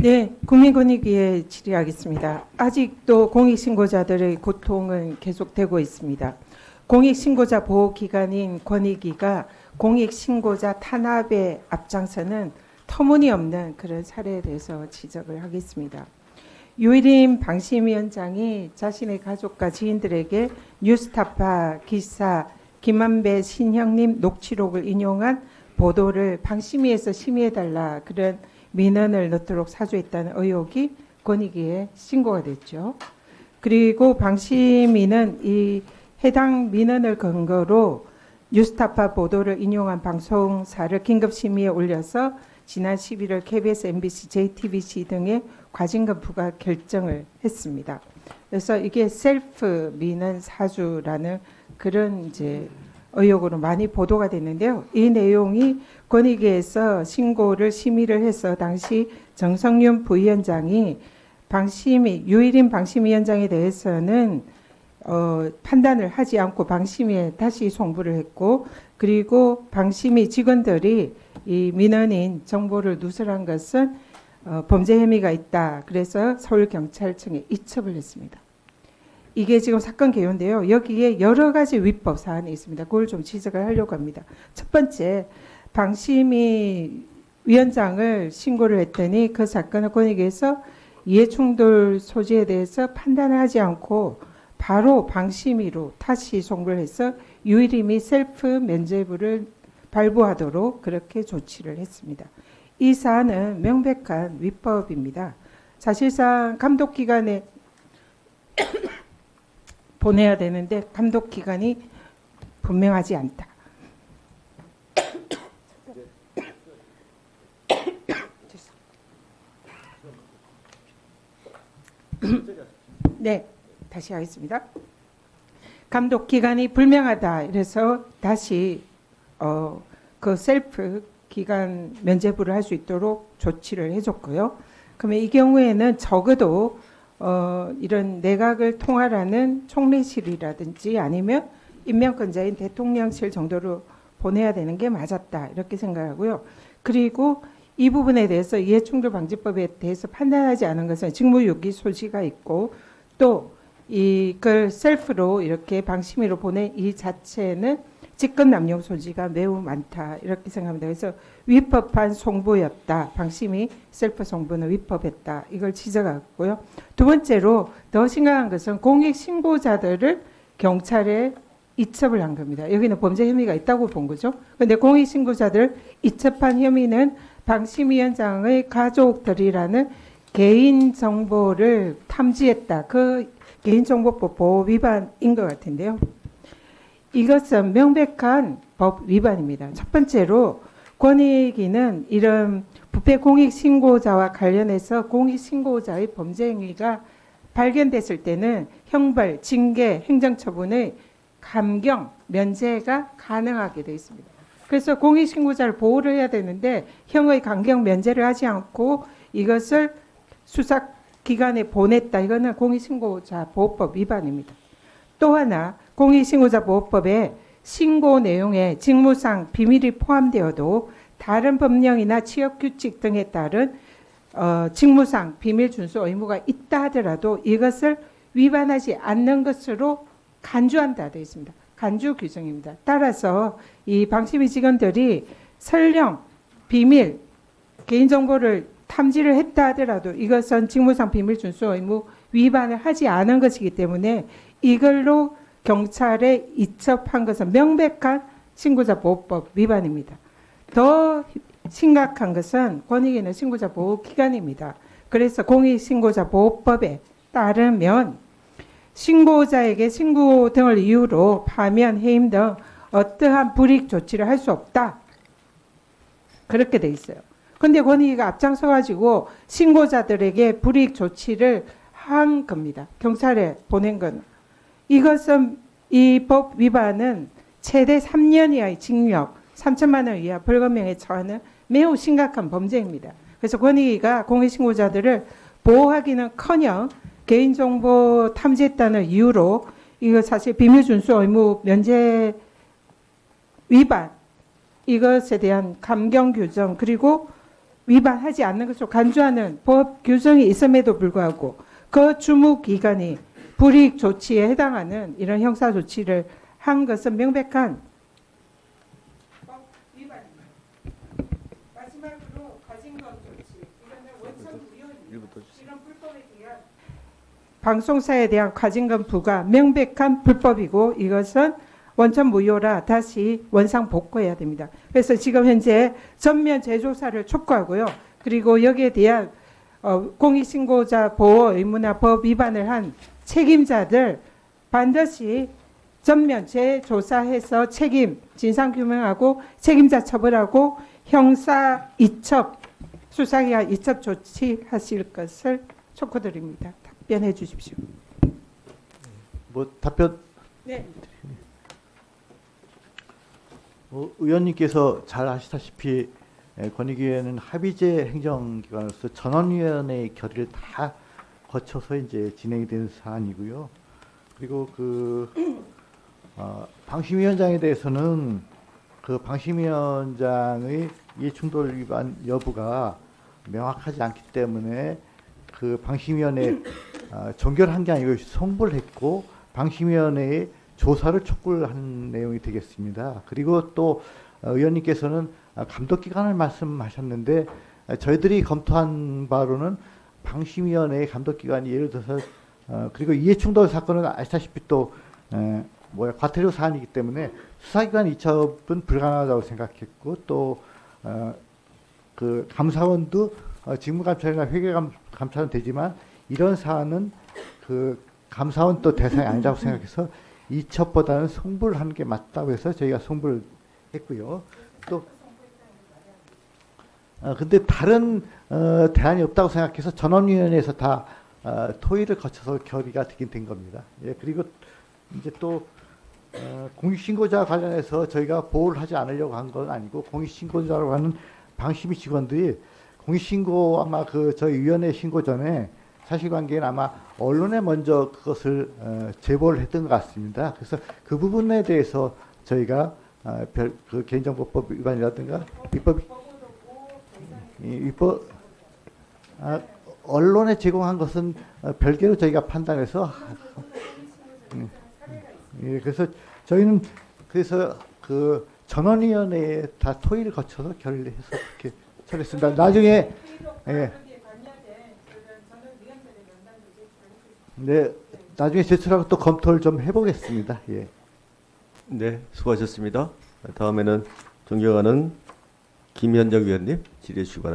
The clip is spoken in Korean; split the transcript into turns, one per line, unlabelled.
네, 국민권익위에 질의하겠습니다. 아직도 공익신고자들의 고통은 계속되고 있습니다. 공익신고자 보호기관인 권익위가 공익신고자 탄압에 앞장서는 터무니없는 그런 사례에 대해서 지적을 하겠습니다. 유일인 방심위원장이 자신의 가족과 지인들에게 뉴스타파 기사 김만배 신형님 녹취록을 인용한 보도를 방심위에서 심의해달라 그런 민원을 넣도록 사주했다는 의혹이 권익위에 신고가 됐죠. 그리고 방심위는 이 해당 민원을 근거로 뉴스타파 보도를 인용한 방송사를 긴급심의에 올려서 지난 11월 KBS, MBC, JTBC 등의 과징금 부과 결정을 했습니다. 그래서 이게 셀프 민원 사주라는 그런 이제 의혹으로 많이 보도가 됐는데요. 이 내용이 권익위에서 신고를 심의를 해서 당시 정성윤 부위원장이 유일인 방심위원장에 대해서는 판단을 하지 않고 방심위에 다시 송부를 했고, 그리고 방심위 직원들이 이 민원인 정보를 누설한 것은 범죄 혐의가 있다. 그래서 서울경찰청에 이첩을 했습니다. 이게 지금 사건 개요인데요. 여기에 여러 가지 위법 사안이 있습니다. 그걸 좀 지적을 하려고 합니다. 첫 번째, 방심위 위원장을 신고를 했더니 그 사건을 권익위에서 이해충돌 소지에 대해서 판단을 하지 않고 바로 방심위로 다시 송부를 해서 유일임이 셀프 면죄부를 발부하도록 그렇게 조치를 했습니다. 이 사안은 명백한 위법입니다. 사실상 감독기관에 보내야 되는데 감독기관이 분명하지 않다. 네, 다시 하겠습니다. 감독기관이 불명하다. 이래서 다시 그 셀프 기관 면죄부를 할 수 있도록 조치를 해줬고요. 그러면 이 경우에는 적어도 이런 내각을 통할하는 총리실이라든지 아니면 임명권자인 대통령실 정도로 보내야 되는 게 맞았다 이렇게 생각하고요. 그리고 이 부분에 대해서 이해충돌방지법에 대해서 판단하지 않은 것은 직무유기 소지가 있고 또 이걸 셀프로 이렇게 방심위로 보낸 이 자체는 직권남용 소지가 매우 많다 이렇게 생각합니다. 그래서 위법한 송부였다. 방심위 셀프 송부는 위법했다. 이걸 지적하고요. 두 번째로 더 심각한 것은 공익신고자들을 경찰에 이첩을 한 겁니다. 여기는 범죄 혐의가 있다고 본 거죠. 그런데 공익신고자들 이첩한 혐의는 방심위원장의 가족들이라는 개인정보를 탐지했다. 그 개인정보법 보호 위반인 것 같은데요. 이것은 명백한 법 위반입니다. 첫 번째로 권익위는 이런 부패 공익신고자와 관련해서 공익신고자의 범죄 행위가 발견됐을 때는 형벌, 징계, 행정처분의 감경, 면제가 가능하게 되어 있습니다. 그래서 공익신고자를 보호를 해야 되는데 형의 감경, 면제를 하지 않고 이것을 수사기관에 보냈다. 이거는 공익신고자 보호법 위반입니다. 또 하나 공익신고자 보호법에 신고 내용에 직무상 비밀이 포함되어도 다른 법령이나 취업규칙 등에 따른 직무상 비밀 준수 의무가 있다 하더라도 이것을 위반하지 않는 것으로 간주한다 되어 있습니다. 간주 규정입니다. 따라서 이 방심위 직원들이 설령 비밀, 개인정보를 탐지를 했다 하더라도 이것은 직무상 비밀 준수 의무 위반을 하지 않은 것이기 때문에 이걸로 경찰에 이첩한 것은 명백한 신고자 보호법 위반입니다. 더 심각한 것은 권익위는 신고자 보호 기관입니다. 그래서 공익신고자 보호법에 따르면 신고자에게 신고 등을 이유로 파면, 해임 등 어떠한 불이익 조치를 할 수 없다. 그렇게 돼 있어요. 그런데 권익위가 앞장서 가지고 신고자들에게 불이익 조치를 한 겁니다. 경찰에 보낸 건. 이것은 이 법 위반은 최대 3년 이하의 징역, 3천만 원 이하 벌금형에 처하는 매우 심각한 범죄입니다. 그래서 권익위가 공익신고자들을 보호하기는커녕 개인정보 탐지했다는 이유로 이거 사실 비밀준수 의무 면제 위반 이것에 대한 감경 규정 그리고 위반하지 않는 것으로 간주하는 법 규정이 있음에도 불구하고 그 주무 기관이 불이익 조치에 해당하는 이런 형사 조치를 한 것은 명백한 법 위반입니다. 마지막으로 과징금 조치, 이거는 원천 무효입니다. 이런 불법에 대한 방송사에 대한 과징금 부과 명백한 불법이고 이것은 원천 무효라 다시 원상 복구해야 됩니다. 그래서 지금 현재 전면 재조사를 촉구하고요. 그리고 여기에 대한 공익신고자 보호 의무나 법 위반을 한 책임자들 반드시 전면 재조사해서 책임 진상규명하고 책임자 처벌하고 형사 이첩 수사기관 이첩 조치하실 것을 촉구드립니다. 답변해 주십시오.
뭐 답변
네.
의원님께서 잘 아시다시피 권익위원회는 합의제 행정기관으로서 전원위원회의 결의를 다 거쳐서 이제 진행이 되는 사안이고요. 그리고 방심위원장에 대해서는 그 방심위원장의 이해충돌 위반 여부가 명확하지 않기 때문에 그 방심위원회 종결한 게 아니고 송부를 했고 방심위원회의 조사를 촉구를 한 내용이 되겠습니다. 그리고 또 의원님께서는 감독기관을 말씀하셨는데 저희들이 검토한 바로는 방심위원회의 감독기관이 예를 들어서 그리고 이해충돌 사건은 아시다시피 또 과태료 사안이기 때문에 수사기관 이첩은 불가능하다고 생각했고 또 그 감사원도 직무감찰이나 회계감찰은 되지만 이런 사안은 그 감사원 또 대상이 아니라고 생각해서 이첩보다는 송부를 하는 게 맞다고 해서 저희가 송부를 했고요. 또 근데 다른 대안이 없다고 생각해서 전원위원회에서 다 토의를 거쳐서 결의가 되긴 된 겁니다. 예, 그리고 이제 또 공익신고자 관련해서 저희가 보호를 하지 않으려고 한 건 아니고 공익신고자라고 하는 방심위 직원들이 공익신고 아마 그 저희 위원회 신고 전에 사실관계는 아마 언론에 먼저 그것을 제보를 했던 것 같습니다. 그래서 그 부분에 대해서 저희가 그 개인정보법 위반이라든가 위법 언론에 제공한 것은 별개로 저희가 판단해서 그래서 저희는 그래서 그 전원위원회에 다 토의를 거쳐서 결의를 해서 그렇게 처리했습니다. 나중에 네, 나중에 제출하고 또 검토를 좀 해보겠습니다. 예.
네, 수고하셨습니다. 다음에는 존경하는 김현정 위원님 질의해 주시기 바랍니다.